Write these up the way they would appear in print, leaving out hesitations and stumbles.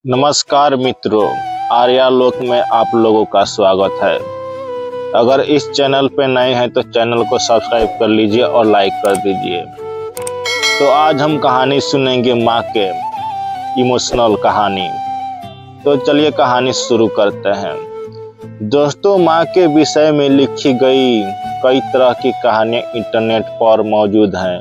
नमस्कार मित्रों, आर्यालोक में आप लोगों का स्वागत है। अगर इस चैनल पे नए हैं तो चैनल को सब्सक्राइब कर लीजिए और लाइक कर दीजिए। तो आज हम कहानी सुनेंगे माँ के इमोशनल कहानी। तो चलिए कहानी शुरू करते हैं। दोस्तों, माँ के विषय में लिखी गई कई तरह की कहानियाँ इंटरनेट पर मौजूद हैं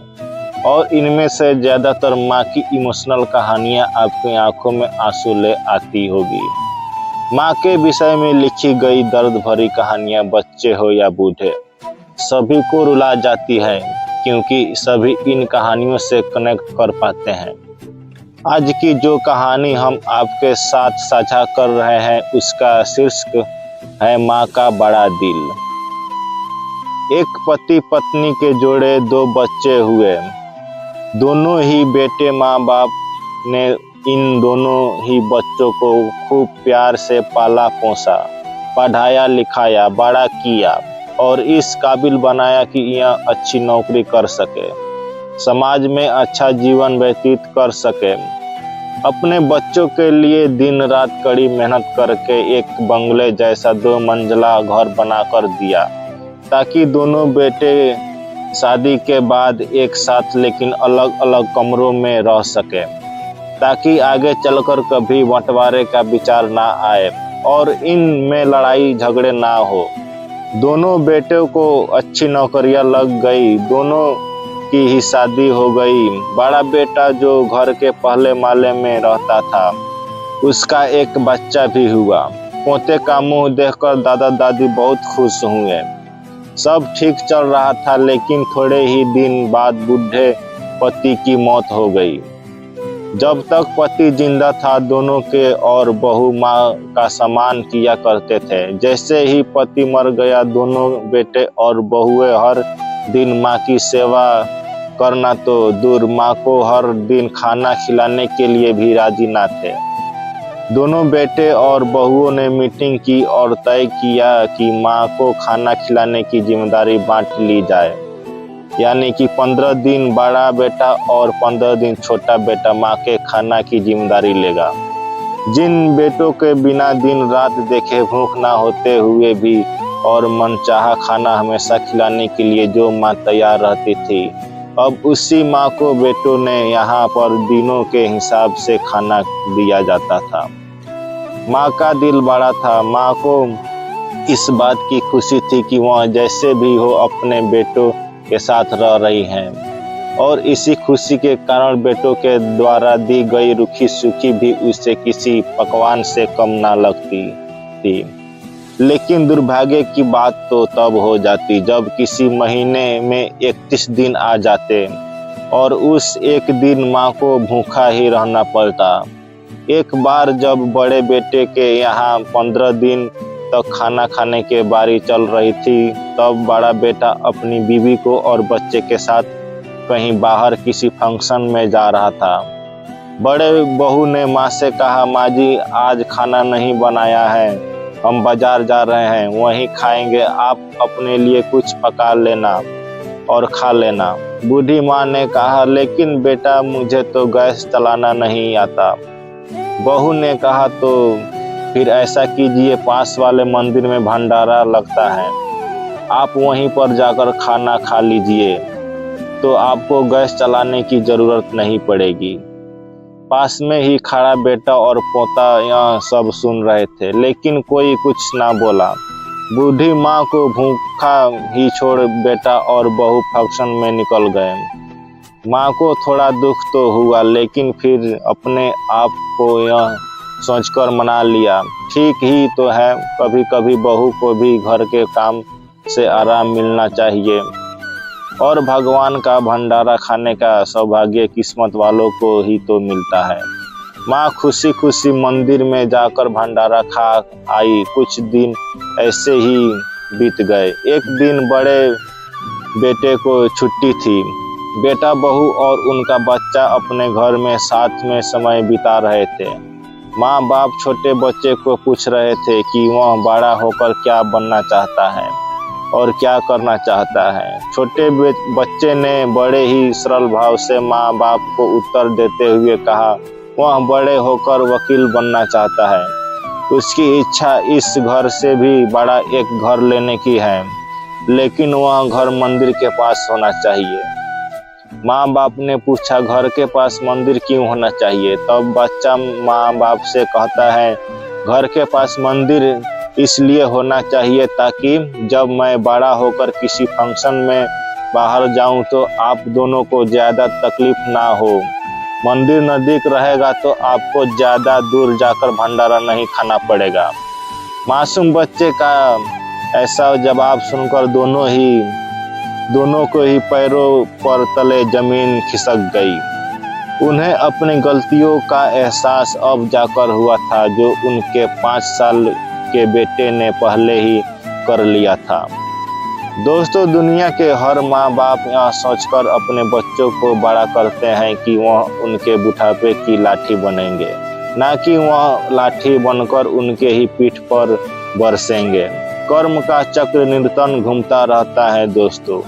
और इनमें से ज़्यादातर माँ की इमोशनल कहानियाँ आपकी आंखों में आंसू ले आती होगी। माँ के विषय में लिखी गई दर्द भरी कहानियाँ बच्चे हो या बूढ़े सभी को रुला जाती है, क्योंकि सभी इन कहानियों से कनेक्ट कर पाते हैं। आज की जो कहानी हम आपके साथ साझा कर रहे हैं उसका शीर्षक है माँ का बड़ा दिल। एक पति पत्नी के जोड़े 2 बच्चे हुए। दोनों ही बेटे माँ बाप ने इन दोनों ही बच्चों को खूब प्यार से पाला पोसा, पढ़ाया लिखाया, बड़ा किया और इस काबिल बनाया कि यह अच्छी नौकरी कर सके, समाज में अच्छा जीवन व्यतीत कर सके। अपने बच्चों के लिए दिन रात कड़ी मेहनत करके एक बंगले जैसा 2 मंजिला घर बनाकर दिया, ताकि दोनों बेटे शादी के बाद एक साथ लेकिन अलग अलग कमरों में रह सके, ताकि आगे चलकर कभी बंटवारे का विचार ना आए और इनमें लड़ाई झगड़े ना हो। दोनों बेटों को अच्छी नौकरियां लग गई, दोनों की ही शादी हो गई। बड़ा बेटा जो घर के पहले माले में रहता था, उसका एक बच्चा भी हुआ। पोते का मुंह देखकर दादा दादी बहुत खुश हुए। सब ठीक चल रहा था, लेकिन थोड़े ही दिन बाद बूढ़े पति की मौत हो गई। जब तक पति जिंदा था, दोनों के और बहू माँ का सम्मान किया करते थे। जैसे ही पति मर गया, दोनों बेटे और बहुएं हर दिन माँ की सेवा करना तो दूर, माँ को हर दिन खाना खिलाने के लिए भी राजी ना थे। दोनों बेटे और बहुओं ने मीटिंग की और तय किया कि माँ को खाना खिलाने की जिम्मेदारी बांट ली जाए, यानी कि 15 दिन बड़ा बेटा और 15 दिन छोटा बेटा माँ के खाना की जिम्मेदारी लेगा। जिन बेटों के बिना दिन रात देखे भूख ना होते हुए भी और मनचाहा खाना हमेशा खिलाने के लिए जो माँ तैयार रहती थी, अब उसी माँ को बेटों ने यहाँ पर दिनों के हिसाब से खाना दिया जाता था। माँ का दिल बड़ा था। माँ को इस बात की खुशी थी कि वह जैसे भी हो अपने बेटों के साथ रह रही हैं, और इसी खुशी के कारण बेटों के द्वारा दी गई रूखी सूखी भी उसे किसी पकवान से कम ना लगती थी। लेकिन दुर्भाग्य की बात तो तब हो जाती जब किसी महीने में 31 दिन आ जाते और उस एक दिन माँ को भूखा ही रहना पड़ता। एक बार जब बड़े बेटे के यहाँ 15 दिन तक खाना खाने की बारी चल रही थी, तब बड़ा बेटा अपनी बीवी को और बच्चे के साथ कहीं बाहर किसी फंक्शन में जा रहा था। बड़े बहू ने माँ से कहा, माँ जी आज खाना नहीं बनाया है, हम बाजार जा रहे हैं, वहीं खाएंगे, आप अपने लिए कुछ पका लेना और खा लेना। बूढ़ी माँ ने कहा, लेकिन बेटा मुझे तो गैस चलाना नहीं आता। बहू ने कहा, तो फिर ऐसा कीजिए, पास वाले मंदिर में भंडारा लगता है, आप वहीं पर जाकर खाना खा लीजिए, तो आपको गैस चलाने की जरूरत नहीं पड़ेगी। पास में ही खड़ा बेटा और पोता यह सब सुन रहे थे, लेकिन कोई कुछ ना बोला। बूढ़ी माँ को भूखा ही छोड़ बेटा और बहू फंक्शन में निकल गए। माँ को थोड़ा दुख तो हुआ, लेकिन फिर अपने आप को यह सोचकर मना लिया, ठीक ही तो है, कभी कभी बहू को भी घर के काम से आराम मिलना चाहिए, और भगवान का भंडारा खाने का सौभाग्य किस्मत वालों को ही तो मिलता है। माँ खुशी खुशी मंदिर में जाकर भंडारा खा आई। कुछ दिन ऐसे ही बीत गए। एक दिन बड़े बेटे को छुट्टी थी। बेटा बहू और उनका बच्चा अपने घर में साथ में समय बिता रहे थे। माँ बाप छोटे बच्चे को पूछ रहे थे कि वह बड़ा होकर क्या बनना चाहता है और क्या करना चाहता है। छोटे बच्चे ने बड़े ही सरल भाव से माँ बाप को उत्तर देते हुए कहा, वह बड़े होकर वकील बनना चाहता है। उसकी इच्छा इस घर से भी बड़ा एक घर लेने की है, लेकिन वह घर मंदिर के पास होना चाहिए। माँ बाप ने पूछा, घर के पास मंदिर क्यों होना चाहिए? तब बच्चा माँ बाप से कहता है, घर के पास मंदिर इसलिए होना चाहिए ताकि जब मैं बड़ा होकर किसी फंक्शन में बाहर जाऊं तो आप दोनों को ज्यादा तकलीफ ना हो। मंदिर नजदीक रहेगा तो आपको ज्यादा दूर जाकर भंडारा नहीं खाना पड़ेगा। मासूम बच्चे का ऐसा जवाब सुनकर दोनों को ही पैरों पर तले जमीन खिसक गई। उन्हें अपनी गलतियों का एहसास अब जाकर हुआ था, जो उनके 5 साल के बेटे ने पहले ही कर लिया था। दोस्तों, दुनिया के हर माँ बाप यह सोचकर अपने बच्चों को बड़ा करते हैं कि वह उनके बुढ़ापे की लाठी बनेंगे, ना कि वह लाठी बनकर उनके ही पीठ पर बरसेंगे। कर्म का चक्र निरंतर घूमता रहता है दोस्तों।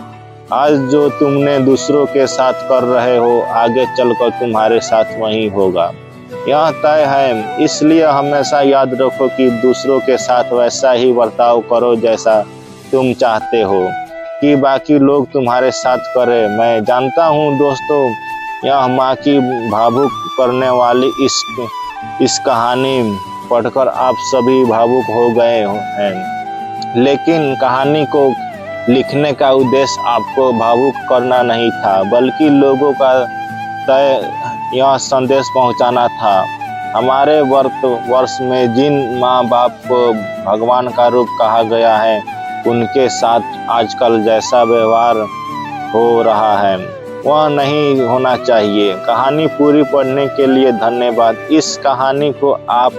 आज जो तुमने दूसरों के साथ कर रहे हो, आगे चलकर तुम्हारे साथ वही होगा, यह तय है। इसलिए हमेशा याद रखो कि दूसरों के साथ वैसा ही बर्ताव करो जैसा तुम चाहते हो कि बाकी लोग तुम्हारे साथ करें। मैं जानता हूँ दोस्तों, यह माँ की भावुक करने वाली इस कहानी पढ़कर आप सभी भावुक हो गए हैं, लेकिन कहानी को लिखने का उद्देश्य आपको भावुक करना नहीं था, बल्कि लोगों का तय यह संदेश पहुंचाना था। हमारे वर्ष में जिन माँ बाप को भगवान का रूप कहा गया है, उनके साथ आजकल जैसा व्यवहार हो रहा है वह नहीं होना चाहिए। कहानी पूरी पढ़ने के लिए धन्यवाद। इस कहानी को आप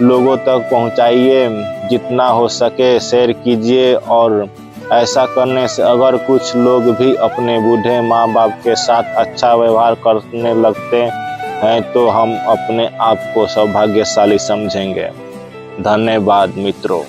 लोगों तक पहुंचाइए, जितना हो सके शेयर कीजिए, और ऐसा करने से अगर कुछ लोग भी अपने बूढ़े माँ बाप के साथ अच्छा व्यवहार करने लगते हैं तो हम अपने आप को सौभाग्यशाली समझेंगे। धन्यवाद मित्रों।